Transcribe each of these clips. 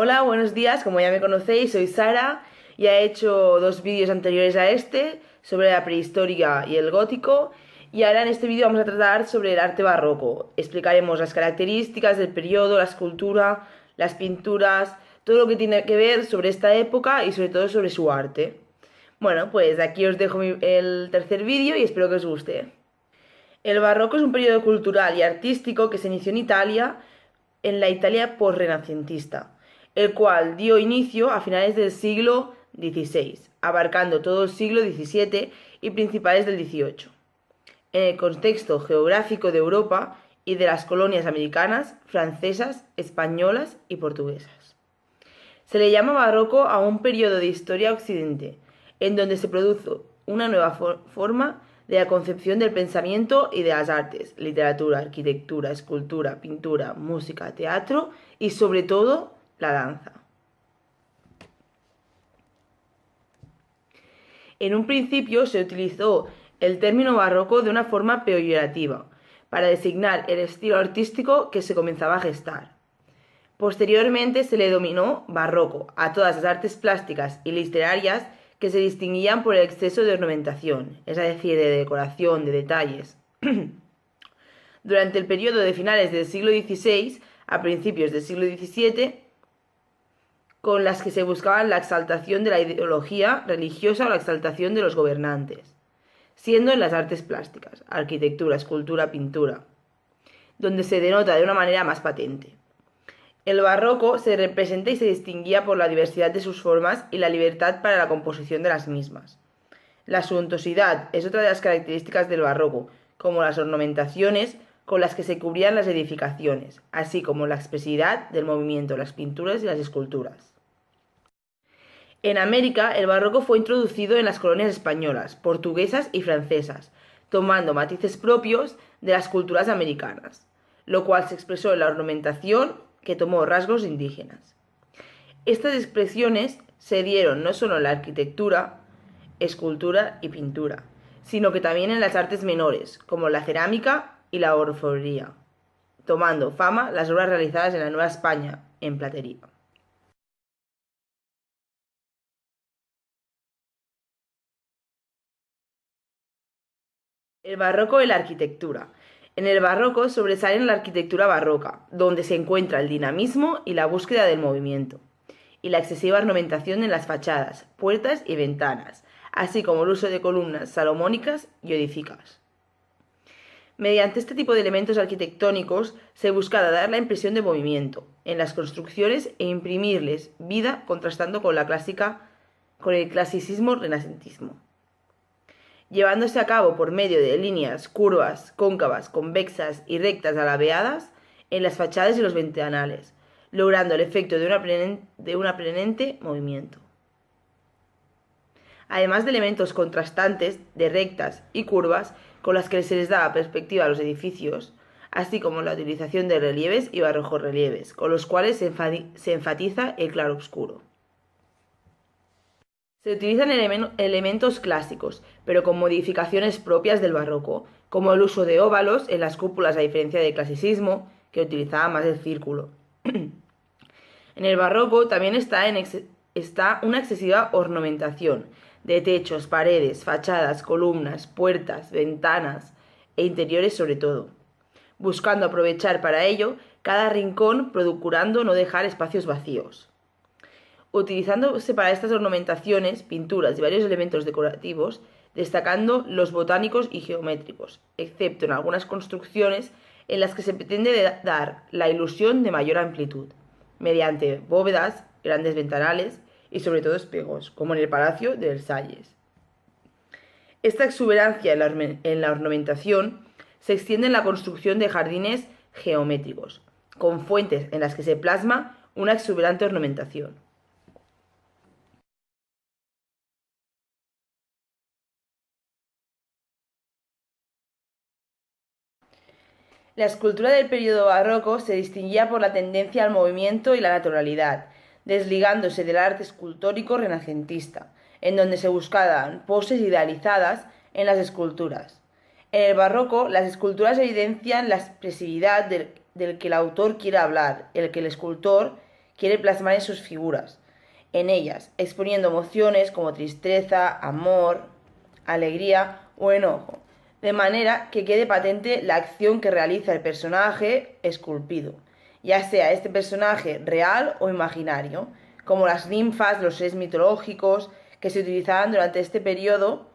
Hola, buenos días, como ya me conocéis, soy Sara y he hecho dos vídeos anteriores a este sobre la prehistoria y el gótico y ahora en este vídeo vamos a tratar sobre el arte barroco. Explicaremos las características del periodo, la escultura, las pinturas, todo lo que tiene que ver sobre esta época y sobre todo sobre su arte. Bueno, pues aquí os dejo el tercer vídeo y espero que os guste. El barroco es un periodo cultural y artístico que se inició en la Italia posrenacentista, el cual dio inicio a finales del siglo XVI, abarcando todo el siglo XVII y principales del XVIII, en el contexto geográfico de Europa y de las colonias americanas, francesas, españolas y portuguesas. Se le llama barroco a un periodo de historia occidente, en donde se produjo una nueva forma de la concepción del pensamiento y de las artes, literatura, arquitectura, escultura, pintura, música, teatro y sobre todo la danza. En un principio se utilizó el término barroco de una forma peyorativa, para designar el estilo artístico que se comenzaba a gestar. Posteriormente se le denominó barroco a todas las artes plásticas y literarias que se distinguían por el exceso de ornamentación, es decir, de decoración, de detalles. Durante el periodo de finales del siglo XVI a principios del siglo XVII, con las que se buscaban la exaltación de la ideología religiosa o la exaltación de los gobernantes, siendo en las artes plásticas, arquitectura, escultura, pintura, donde se denota de una manera más patente. El barroco se representa y se distinguía por la diversidad de sus formas y la libertad para la composición de las mismas. La suntuosidad es otra de las características del barroco, como las ornamentaciones con las que se cubrían las edificaciones, así como la expresividad del movimiento, las pinturas y las esculturas. En América, el barroco fue introducido en las colonias españolas, portuguesas y francesas, tomando matices propios de las culturas americanas, lo cual se expresó en la ornamentación que tomó rasgos indígenas. Estas expresiones se dieron no solo en la arquitectura, escultura y pintura, sino que también en las artes menores, como la cerámica y la orfebrería, tomando fama las obras realizadas en la Nueva España en platería. El barroco y la arquitectura. En el barroco sobresale la arquitectura barroca, donde se encuentra el dinamismo y la búsqueda del movimiento, y la excesiva ornamentación en las fachadas, puertas y ventanas, así como el uso de columnas salomónicas y odíficas. Mediante este tipo de elementos arquitectónicos se busca dar la impresión de movimiento en las construcciones e imprimirles vida contrastando con el clasicismo renacentismo, llevándose a cabo por medio de líneas curvas, cóncavas, convexas y rectas alabeadas en las fachadas y los ventanales, logrando el efecto de un aprenente movimiento. Además de elementos contrastantes de rectas y curvas con las que se les da perspectiva a los edificios, así como la utilización de relieves y bajorrelieves, con los cuales se enfatiza el claroscuro. Se utilizan elementos clásicos, pero con modificaciones propias del barroco, como el uso de óvalos en las cúpulas a diferencia del clasicismo, que utilizaba más el círculo. En el barroco también está una excesiva ornamentación de techos, paredes, fachadas, columnas, puertas, ventanas e interiores sobre todo, buscando aprovechar para ello cada rincón, procurando no dejar espacios vacíos. Utilizándose para estas ornamentaciones pinturas y varios elementos decorativos, destacando los botánicos y geométricos, excepto en algunas construcciones en las que se pretende dar la ilusión de mayor amplitud, mediante bóvedas, grandes ventanales y sobre todo espejos, como en el Palacio de Versalles. Esta exuberancia en la ornamentación se extiende en la construcción de jardines geométricos, con fuentes en las que se plasma una exuberante ornamentación. La escultura del periodo barroco se distinguía por la tendencia al movimiento y la naturalidad, desligándose del arte escultórico renacentista, en donde se buscaban poses idealizadas en las esculturas. En el barroco, las esculturas evidencian la expresividad del que el autor quiere hablar, el que el escultor quiere plasmar en sus figuras, en ellas, exponiendo emociones como tristeza, amor, alegría o enojo, de manera que quede patente la acción que realiza el personaje esculpido, ya sea este personaje real o imaginario, como las ninfas, los seres mitológicos que se utilizaban durante este periodo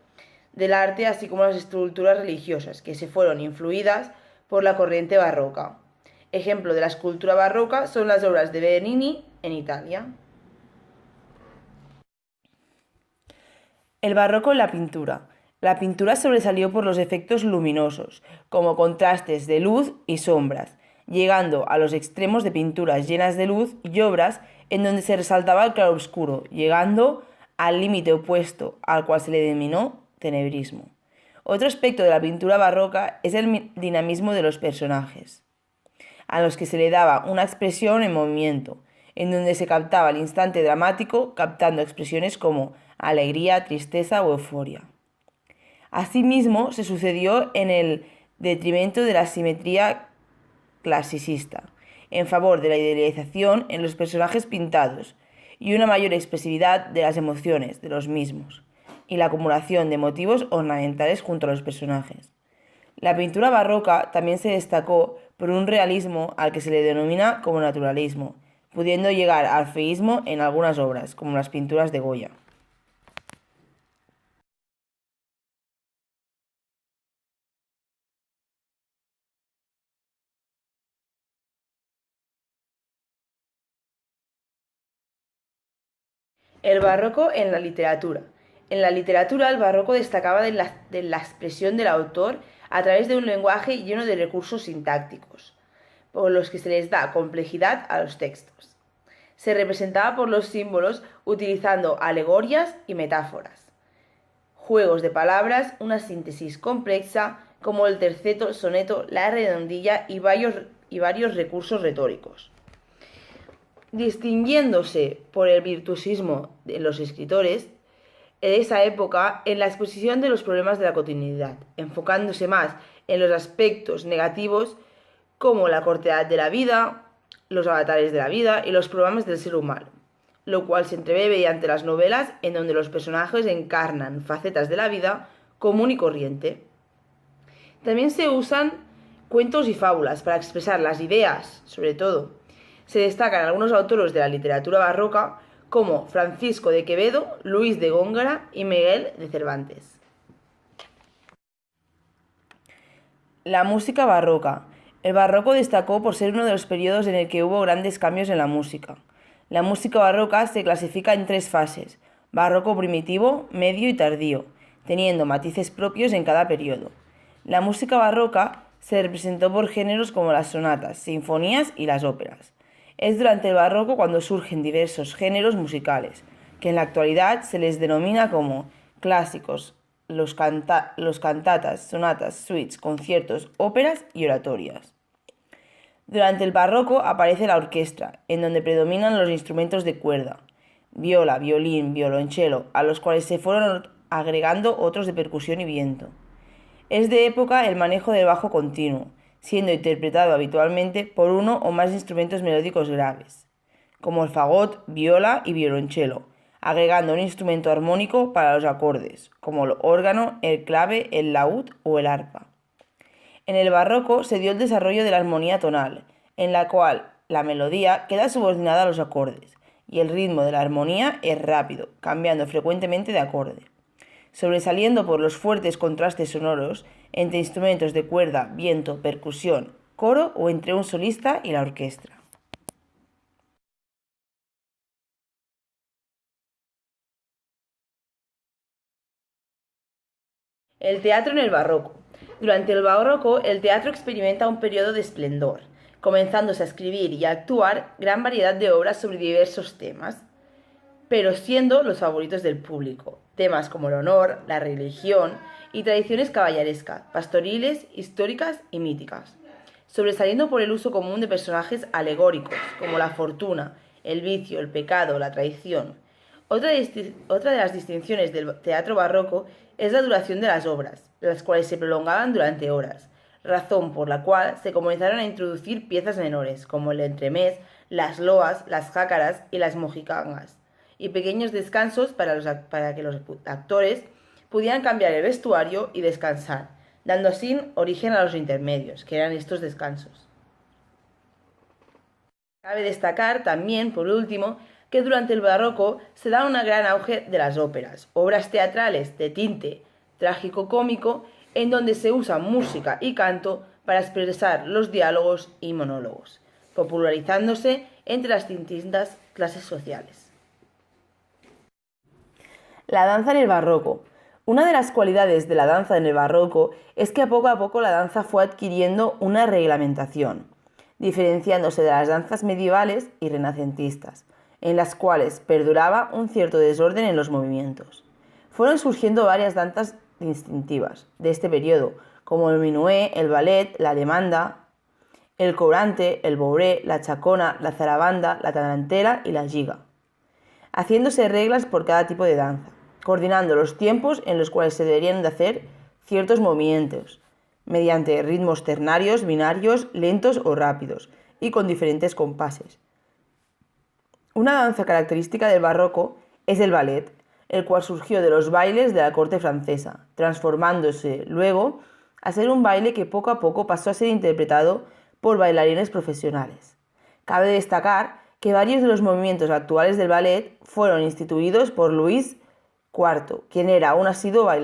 del arte, así como las estructuras religiosas, que se fueron influidas por la corriente barroca. Ejemplo de la escultura barroca son las obras de Bernini en Italia. El barroco en la pintura. La pintura sobresalió por los efectos luminosos, como contrastes de luz y sombras, llegando a los extremos de pinturas llenas de luz y obras en donde se resaltaba el claroscuro, llegando al límite opuesto, al cual se le denominó tenebrismo. Otro aspecto de la pintura barroca es el dinamismo de los personajes, a los que se le daba una expresión en movimiento, en donde se captaba el instante dramático, captando expresiones como alegría, tristeza o euforia. Asimismo, se sucedió en el detrimento de la simetría clasicista, en favor de la idealización en los personajes pintados y una mayor expresividad de las emociones de los mismos, y la acumulación de motivos ornamentales junto a los personajes. La pintura barroca también se destacó por un realismo al que se le denomina como naturalismo, pudiendo llegar al feísmo en algunas obras, como las pinturas de Goya. El barroco en la literatura. En la literatura, el barroco destacaba de la expresión del autor a través de un lenguaje lleno de recursos sintácticos, por los que se les da complejidad a los textos. Se representaba por los símbolos utilizando alegorías y metáforas, juegos de palabras, una síntesis compleja como el terceto, soneto, la redondilla y varios recursos retóricos. Distinguiéndose por el virtuosismo de los escritores de esa época en la exposición de los problemas de la cotidianidad, enfocándose más en los aspectos negativos como la cortedad de la vida, los avatares de la vida y los problemas del ser humano, lo cual se entrevé mediante las novelas en donde los personajes encarnan facetas de la vida común y corriente. También se usan cuentos y fábulas para expresar las ideas, sobre todo. Se destacan algunos autores de la literatura barroca como Francisco de Quevedo, Luis de Góngora y Miguel de Cervantes. La música barroca. El barroco destacó por ser uno de los periodos en el que hubo grandes cambios en la música. La música barroca se clasifica en tres fases: barroco primitivo, medio y tardío, teniendo matices propios en cada periodo. La música barroca se representó por géneros como las sonatas, sinfonías y las óperas. Es durante el barroco cuando surgen diversos géneros musicales, que en la actualidad se les denomina como clásicos, los cantatas, sonatas, suites, conciertos, óperas y oratorias. Durante el barroco aparece la orquesta, en donde predominan los instrumentos de cuerda, viola, violín, violonchelo, a los cuales se fueron agregando otros de percusión y viento. Es de época el manejo del bajo continuo, siendo interpretado habitualmente por uno o más instrumentos melódicos graves, como el fagot, viola y violonchelo, agregando un instrumento armónico para los acordes, como el órgano, el clave, el laúd o el arpa. En el barroco se dio el desarrollo de la armonía tonal, en la cual la melodía queda subordinada a los acordes, y el ritmo de la armonía es rápido, cambiando frecuentemente de acorde, sobresaliendo por los fuertes contrastes sonoros entre instrumentos de cuerda, viento, percusión, coro o entre un solista y la orquesta. El teatro en el barroco. Durante el barroco, el teatro experimenta un periodo de esplendor, comenzándose a escribir y a actuar gran variedad de obras sobre diversos temas, pero siendo los favoritos del público, temas como el honor, la religión y tradiciones caballerescas, pastoriles, históricas y míticas, sobresaliendo por el uso común de personajes alegóricos como la fortuna, el vicio, el pecado, la traición. Otra de las distinciones del teatro barroco es la duración de las obras, las cuales se prolongaban durante horas, razón por la cual se comenzaron a introducir piezas menores, como el entremés, las loas, las jácaras y las mojicangas, y pequeños descansos para que los actores pudieran cambiar el vestuario y descansar, dando así origen a los intermedios, que eran estos descansos. Cabe destacar también, por último, que durante el barroco se da un gran auge de las óperas, obras teatrales de tinte trágico-cómico, en donde se usa música y canto para expresar los diálogos y monólogos, popularizándose entre las distintas clases sociales. La danza en el barroco. Una de las cualidades de la danza en el barroco es que poco a poco la danza fue adquiriendo una reglamentación, diferenciándose de las danzas medievales y renacentistas, en las cuales perduraba un cierto desorden en los movimientos. Fueron surgiendo varias danzas distintivas de este periodo, como el minué, el ballet, la demanda, el courante, el bourrée, la chacona, la zarabanda, la tarantela y la giga, haciéndose reglas por cada tipo de danza, coordinando los tiempos en los cuales se deberían de hacer ciertos movimientos, mediante ritmos ternarios, binarios, lentos o rápidos, y con diferentes compases. Una danza característica del barroco es el ballet, el cual surgió de los bailes de la corte francesa, transformándose luego a ser un baile que poco a poco pasó a ser interpretado por bailarines profesionales. Cabe destacar que varios de los movimientos actuales del ballet fueron instituidos por Luis IV, quien era un asiduo bailarín.